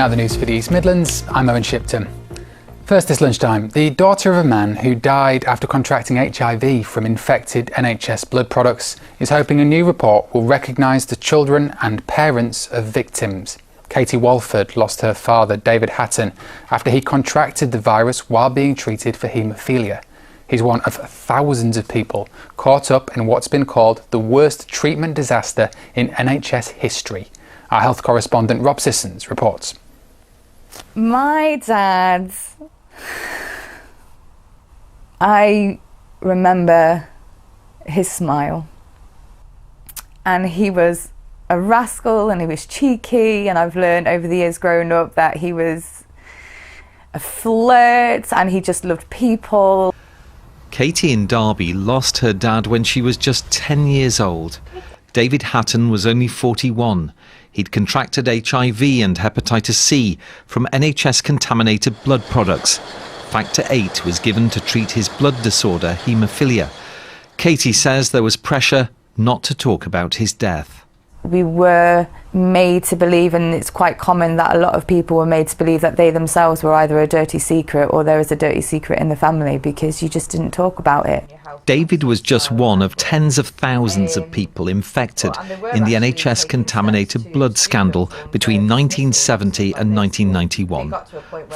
Now the news for the East Midlands, I'm Owen Shipton. First this lunchtime, the daughter of a man who died after contracting HIV from infected NHS blood products is hoping a new report will recognise the children and parents of victims. Katie Walford lost her father, David Hatton, after he contracted the virus while being treated for haemophilia. He's one of thousands of people caught up in what's been called the worst treatment disaster in NHS history. Our health correspondent Rob Sissons reports. My dad, I remember his smile, and he was a rascal and he was cheeky, and I've learned over the years growing up that he was a flirt and he just loved people. Katie in Derby lost her dad when she was just 10 years old. David Hatton was only 41. He'd contracted HIV and hepatitis C from NHS contaminated blood products. Factor 8 was given to treat his blood disorder, haemophilia. Katie says there was pressure not to talk about his death. We were made to believe, and it's quite common that a lot of people were made to believe that they themselves were either a dirty secret or there was a dirty secret in the family because you just didn't talk about it. David was just one of tens of thousands of people infected in the NHS contaminated blood scandal between 1970 and 1991.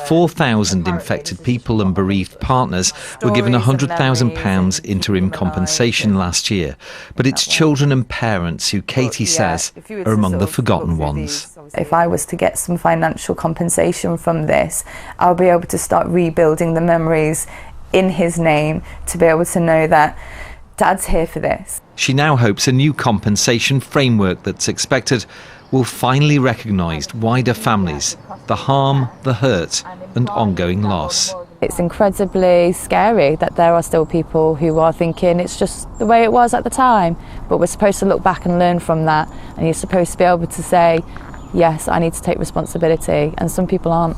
4,000 infected people and bereaved partners were given £100,000 interim compensation last year. But it's children and parents who Katie says are among the forgotten ones. If I was to get some financial compensation from this, I'll be able to start rebuilding the memories in his name, to be able to know that Dad's here for this. She now hopes a new compensation framework that's expected will finally recognise wider families, the harm, the hurt and ongoing loss. It's incredibly scary that there are still people who are thinking it's just the way it was at the time, but we're supposed to look back and learn from that, and you're supposed to be able to say, yes, I need to take responsibility, and some people aren't.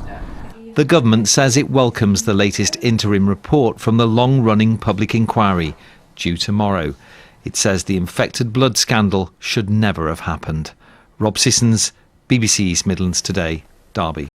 The government says it welcomes the latest interim report from the long-running public inquiry, due tomorrow. It says the infected blood scandal should never have happened. Rob Sissons, BBC East Midlands Today, Derby.